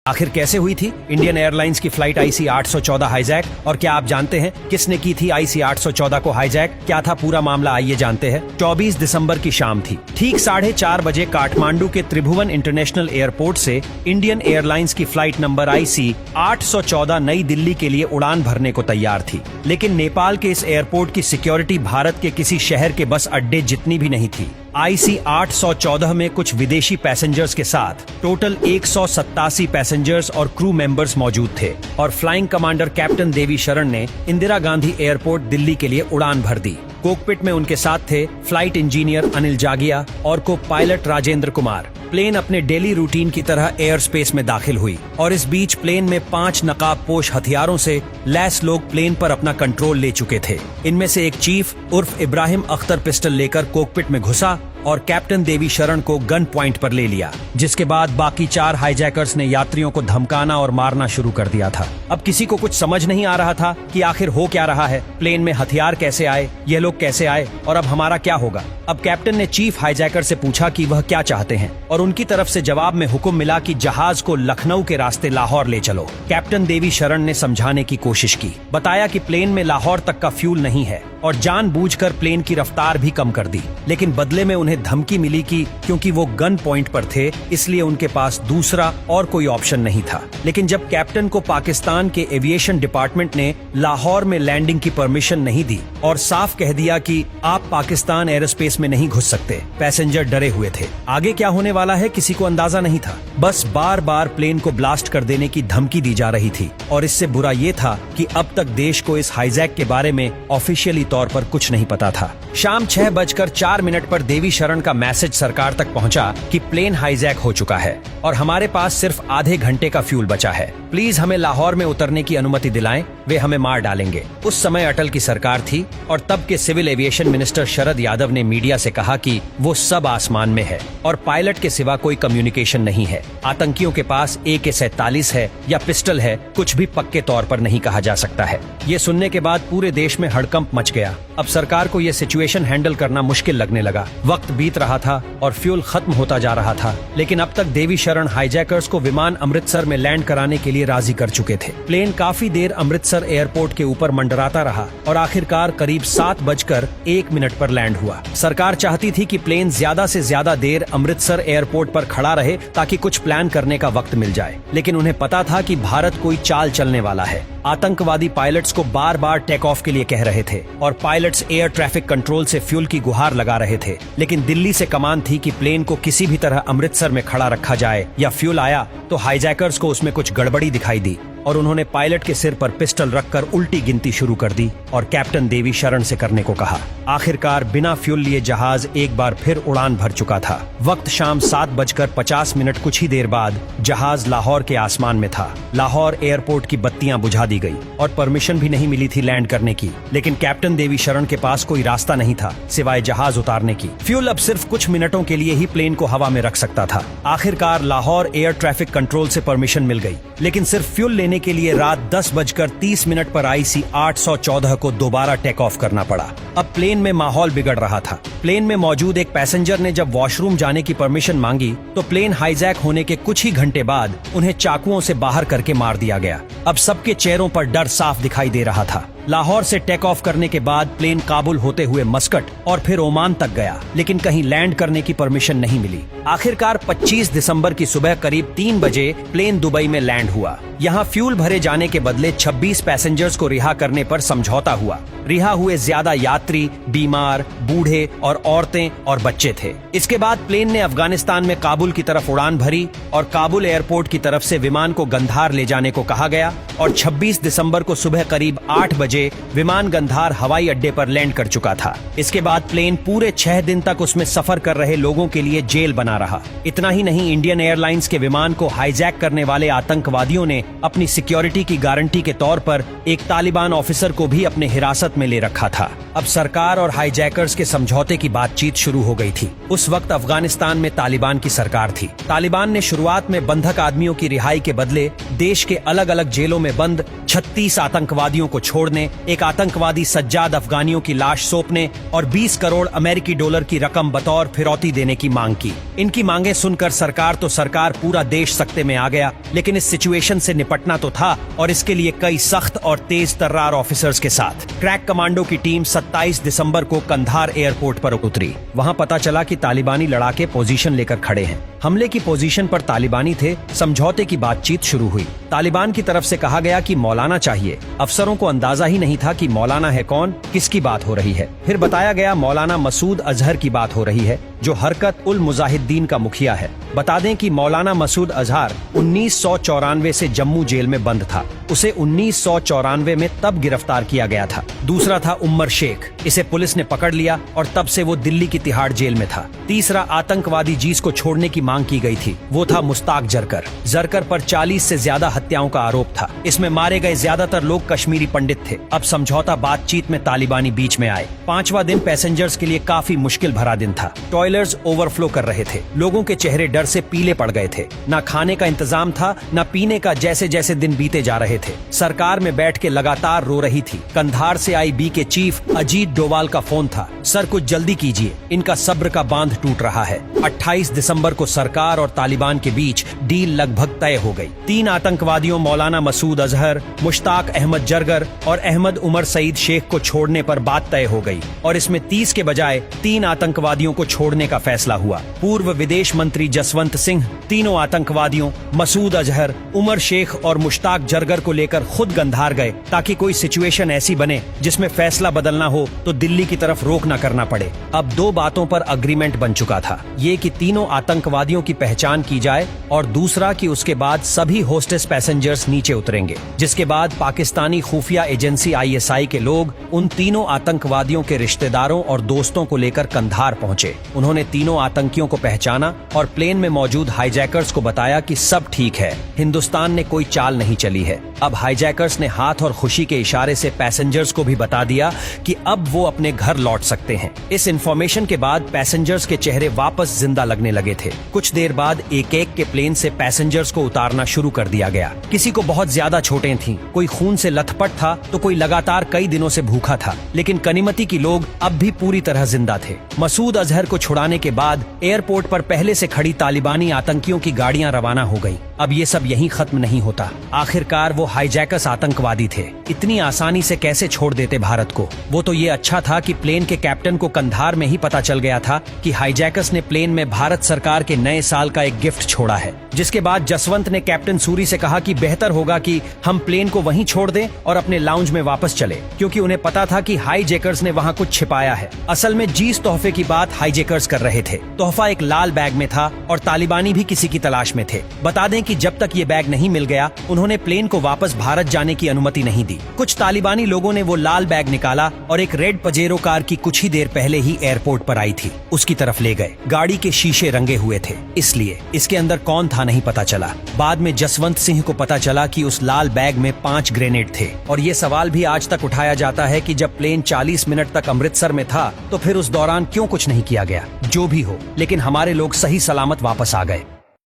आखिर कैसे हुई थी इंडियन एयरलाइंस की फ्लाइट IC 814 हाईजैक, और क्या आप जानते हैं किसने की थी IC 814 को हाईजैक? क्या था पूरा मामला, आइए जानते हैं। 24 दिसंबर की शाम थी। ठीक 4:30 बजे काठमांडू के त्रिभुवन इंटरनेशनल एयरपोर्ट से इंडियन एयरलाइंस की फ्लाइट नंबर IC 814 नई दिल्ली के लिए उड़ान भरने को तैयार थी, लेकिन नेपाल के इस एयरपोर्ट की सिक्योरिटी भारत के किसी शहर के बस अड्डे जितनी भी नहीं थी। IC 814 में कुछ विदेशी पैसेंजर्स के साथ टोटल 187 पैसेंजर्स और क्रू मेंबर्स मौजूद थे, और फ्लाइंग कमांडर कैप्टन देवी शरण ने इंदिरा गांधी एयरपोर्ट दिल्ली के लिए उड़ान भर दी। कॉकपिट में उनके साथ थे फ्लाइट इंजीनियर अनिल जागिया और को पायलट राजेंद्र कुमार। प्लेन अपने डेली रूटीन की तरह एयर स्पेस में दाखिल हुई, और इस बीच प्लेन में 5 नकाबपोश हथियारों से लैस लोग प्लेन पर अपना कंट्रोल ले चुके थे। इनमें से एक चीफ उर्फ इब्राहिम अख्तर पिस्टल लेकर कॉकपिट में घुसा और कैप्टन देवी शरण को गन पॉइंट पर ले लिया, जिसके बाद बाकी 4 हाईजैकर्स ने यात्रियों को धमकाना और मारना शुरू कर दिया था। अब किसी को कुछ समझ नहीं आ रहा था कि आखिर हो क्या रहा है, प्लेन में हथियार कैसे आए, ये लोग कैसे आए, और अब हमारा क्या होगा। अब कैप्टन ने चीफ हाईजैकर से पूछा कि वह क्या चाहते हैं, और उनकी तरफ से जवाब में हुक्म मिला कि जहाज को लखनऊ के रास्ते लाहौर ले चलो। कैप्टन देवी शरण ने समझाने की कोशिश की, बताया कि प्लेन में लाहौर तक का फ्यूल नहीं है और जानबूझकर प्लेन की रफ्तार भी कम कर दी, लेकिन बदले में उन्हें धमकी मिली कि क्योंकि वो गन पॉइंट पर थे इसलिए उनके पास दूसरा और कोई ऑप्शन नहीं था। लेकिन जब कैप्टन को पाकिस्तान के एविएशन डिपार्टमेंट ने लाहौर में लैंडिंग की परमिशन नहीं दी और साफ कह दिया कि आप पाकिस्तान एयरोस्पेस में नहीं घुस सकते, पैसेंजर डरे हुए थे। आगे क्या होने वाला है किसी को अंदाजा नहीं था, बस बार बार प्लेन को ब्लास्ट कर देने की धमकी दी जा रही थी। और इससे बुरा ये था कि अब तक देश को इस हाईजैक के बारे में ऑफिशियली तौर पर कुछ नहीं पता था। शाम 6:04 पर देवी शरण का मैसेज सरकार तक पहुंचा कि प्लेन हाईजैक हो चुका है और हमारे पास सिर्फ आधे घंटे का फ्यूल बचा है, प्लीज हमें लाहौर में उतरने की अनुमति दिलाएं, वे हमें मार डालेंगे। उस समय अटल की सरकार थी और तब के civil aviation minister Sharad Yadav ने मीडिया से कहा कि वो सब आसमान में है और पायलट के सिवा कोई कम्युनिकेशन नहीं है। आतंकियों के पास AK-47 है या पिस्टल है, कुछ भी पक्के तौर पर नहीं कहा जा सकता है। ये सुनने के बाद पूरे देश में हड़कंप मच गया। अब सरकार को ये सिचुएशन हैंडल करना मुश्किल लगने लगा। वक्त बीत रहा था और फ्यूल खत्म होता जा रहा था, लेकिन अब तक देवी शरण हाईजैकर्स को विमान अमृतसर में लैंड कराने के लिए राजी कर चुके थे। प्लेन काफी देर अमृतसर एयरपोर्ट के ऊपर मंडराता रहा और आखिरकार करीब 7:01 पर लैंड हुआ। सरकार चाहती थी कि प्लेन ज्यादा से ज्यादा देर अमृतसर एयरपोर्ट पर खड़ा रहे ताकि कुछ प्लान करने का वक्त मिल जाए, लेकिन उन्हें पता था कि भारत कोई चाल चलने वाला है। आतंकवादी पायलट्स को बार बार टेक ऑफ के लिए कह रहे थे और पायलट्स एयर ट्रैफिक कंट्रोल से फ्यूल की गुहार लगा रहे थे, लेकिन दिल्ली से कमान थी कि प्लेन को किसी भी तरह अमृतसर में खड़ा रखा जाए, या फ्यूल आया तो हाईजैकर्स को उसमें कुछ गड़बड़ी दिखाई दी और उन्होंने पायलट के सिर पर पिस्टल रखकर उल्टी गिनती शुरू कर दी और कैप्टन देवी शरण से करने को कहा। आखिरकार बिना फ्यूल लिए जहाज एक बार फिर उड़ान भर चुका था। वक्त शाम 7:50 कुछ ही देर बाद जहाज लाहौर के आसमान में था। लाहौर एयरपोर्ट की बत्तियां बुझा दी गई और परमिशन भी नहीं मिली थी लैंड करने की, लेकिन कैप्टन देवी शरण के पास कोई रास्ता नहीं था सिवाय जहाज उतारने की। फ्यूल अब सिर्फ कुछ मिनटों के लिए ही प्लेन को हवा में रख सकता था। आखिरकार लाहौर एयर ट्रैफिक कंट्रोल से परमिशन मिल गई, लेकिन सिर्फ फ्यूल लेने के लिए रात 10:30 पर IC 814 को दोबारा टेक ऑफ करना पड़ा। अब प्लेन में माहौल बिगड़ रहा था। प्लेन में मौजूद एक पैसेंजर ने जब वॉशरूम जाने की परमिशन मांगी तो प्लेन हाईजैक होने के कुछ ही घंटे बाद उन्हें चाकुओं से बाहर करके मार दिया गया। अब सबके चेहरों पर डर साफ दिखाई दे रहा था। लाहौर से टेक ऑफ करने के बाद प्लेन काबुल होते हुए मस्कट और फिर ओमान तक गया, लेकिन कहीं लैंड करने की परमिशन नहीं मिली। आखिरकार 25 दिसंबर की सुबह करीब 3 बजे प्लेन दुबई में लैंड हुआ। यहाँ फ्यूल भरे जाने के बदले 26 पैसेंजर्स को रिहा करने पर समझौता हुआ। रिहा हुए ज्यादा यात्री बीमार, बूढ़े और औरतें और बच्चे थे। इसके बाद प्लेन ने अफगानिस्तान में काबुल की तरफ उड़ान भरी और काबुल एयरपोर्ट की तरफ से विमान को गंधार ले जाने को कहा गया और 26 दिसंबर को सुबह करीब 8 बजे विमान गंधार हवाई अड्डे पर लैंड कर चुका था। इसके बाद प्लेन पूरे 6 दिन तक उसमें सफर कर रहे लोगों के लिए जेल बना रहा। इतना ही नहीं, इंडियन एयरलाइंस के विमान को हाईजैक करने वाले आतंकवादियों ने अपनी सिक्योरिटी की गारंटी के तौर पर एक तालिबान ऑफिसर को भी अपने हिरासत में ले रखा था। अब सरकार और हाईजैकर्स के समझौते की बातचीत शुरू हो गई थी। उस वक्त अफगानिस्तान में तालिबान की सरकार थी। तालिबान ने शुरुआत में बंधक आदमियों की रिहाई के बदले देश के अलग अलग जेलों में में बंद 36 आतंकवादियों को छोड़ने, एक आतंकवादी सज्जाद अफगानियों की लाश सौंपने और 20 करोड़ अमेरिकी डॉलर की रकम बतौर फिरौती देने की मांग की। इनकी मांगे सुनकर सरकार पूरा देश सकते में आ गया, लेकिन इस सिचुएशन से निपटना तो था और इसके लिए कई सख्त और तेज तर्रार ऑफिसर्स के साथ क्रैक कमांडो की टीम 27 दिसंबर को कंधार एयरपोर्ट पर उतरी। वहां पता चला कि तालिबानी लड़ाके पोजीशन लेकर खड़े हैं। हमले की पोजीशन पर तालिबानी थे। समझौते की बातचीत शुरू हुई। तालिबान की तरफ से कहा गया कि मौलाना चाहिए। अफसरों को अंदाजा ही नहीं था कि मौलाना है कौन, किसकी बात हो रही है। फिर बताया गया मौलाना मसूद अजहर की बात हो रही है, जो हरकत उल मुजाहिद्दीन का मुखिया है। बता दें कि मौलाना मसूद अजहर 1994 से जम्मू जेल में बंद था। उसे 1994 में तब गिरफ्तार किया गया था। दूसरा था उमर शेख, इसे पुलिस ने पकड़ लिया और तब से वो दिल्ली की तिहाड़ जेल में था। तीसरा आतंकवादी जिसको छोड़ने की मांग की गई थी वो था मुश्ताक जरकर पर 40 से ज्यादा हत्याओं का आरोप था। इसमें मारे गए ज्यादातर लोग कश्मीरी पंडित थे। अब समझौता बातचीत में तालिबानी बीच में आए। 5वां दिन पैसेंजर्स के लिए काफी मुश्किल भरा दिन था। टॉयलेट्स ओवरफ्लो कर रहे थे। लोगों के चेहरे डर से पीले पड़ गए थे। न खाने का इंतजाम था न पीने का। जैसे जैसे दिन बीते जा रहे थे, सरकार में बैठ के लगातार रो रही थी। कंधार से आई बी के चीफ अजीत डोवाल का फोन था, सर कुछ जल्दी कीजिए, इनका सब्र का बांध टूट रहा है। 28 दिसंबर को सरकार और तालिबान के बीच डील लगभग तय हो गई। 3 आतंकवादियों मौलाना मसूद अजहर, मुश्ताक अहमद जरगर और अहमद उमर सईद शेख को छोड़ने पर बात तय हो गई और इसमें 30 के बजाय 3 आतंकवादियों को छोड़ने का फैसला हुआ। पूर्व विदेश मंत्री जसवंत सिंह तीनों आतंकवादियों मसूद अजहर, उमर शेख और मुश्ताक जरगर को लेकर खुद कंधार गए ताकि कोई सिचुएशन ऐसी बने जिसमें फैसला बदलना हो तो दिल्ली की तरफ रोक न करना पड़े। अब 2 बातों पर अग्रीमेंट बन चुका था, ये कि तीनों आतंकवादियों की पहचान की जाए और दूसरा कि उसके बाद सभी होस्टेस पैसेंजर्स नीचे उतरेंगे, जिसके बाद पाकिस्तानी खुफिया एजेंसी ISI के लोग उन तीनों आतंकवादियों के रिश्तेदारों और दोस्तों को लेकर कंधार पहुंचे। उन्होंने तीनों आतंकियों को पहचाना और प्लेन में मौजूद हाईजैकर्स को बताया कि सब ठीक है, हिंदुस्तान ने कोई चाल नहीं चली है। अब हाईजैकर्स ने हाथ और खुशी के इशारे से पैसेंजर्स को भी बता दिया कि अब वो अपने घर लौट सकते हैं। इस इंफॉर्मेशन के बाद पैसेंजर्स के चेहरे वापस जिंदा लगने लगे थे। कुछ देर बाद एक एक के प्लेन से पैसेंजर्स को उतारना शुरू कर दिया गया। किसी को बहुत ज्यादा चोटें थीं, कोई खून से लथपथ था तो कोई लगातार कई दिनों से भूखा था, लेकिन गनीमती की लोग अब भी पूरी तरह जिंदा थे। मसूद अजहर को छुड़ाने के बाद एयरपोर्ट पर पहले से खड़ी तालिबानी आतंकियों की गाड़ियां रवाना हो गई। अब ये सब यहीं खत्म नहीं होता। आखिरकार वो हाईजैकर्स आतंकवादी थे, इतनी आसानी से कैसे छोड़ देते भारत को। वो तो ये अच्छा था कि प्लेन के कैप्टन को कंधार में ही पता चल गया था कि हाईजैकर्स ने प्लेन में भारत सरकार के नए साल का एक गिफ्ट छोड़ा है। जिसके बाद जसवंत ने कैप्टन सूरी से कहा कि बेहतर होगा कि हम प्लेन को वहीं छोड़ दें और अपने लाउंज में वापस चले, क्योंकि उन्हें पता था कि हाईजैकर्स ने वहां कुछ छिपाया है। असल में जिस तोहफे की बात हाईजैकर्स कर रहे थे, तोहफा एक लाल बैग में था और तालिबानी भी किसी की तलाश में थे। बता दें कि जब तक ये बैग नहीं मिल गया, उन्होंने प्लेन को वापस भारत जाने की अनुमति नहीं दी। कुछ तालिबानी लोगों ने वो लाल बैग निकाला और एक रेड पजेरो कार की कुछ ही देर पहले ही एयरपोर्ट पर आई थी, उसकी तरफ ले गए। गाड़ी के शीशे रंगे हुए थे, इसलिए इसके अंदर कौन था नहीं पता चला। बाद में जसवंत सिंह को पता चला कि उस लाल बैग में 5 ग्रेनेड थे। और ये सवाल भी आज तक उठाया जाता है कि जब प्लेन 40 मिनट तक अमृतसर में था तो फिर उस दौरान क्यों कुछ नहीं किया गया। जो भी हो, लेकिन हमारे लोग सही सलामत वापस आ गए।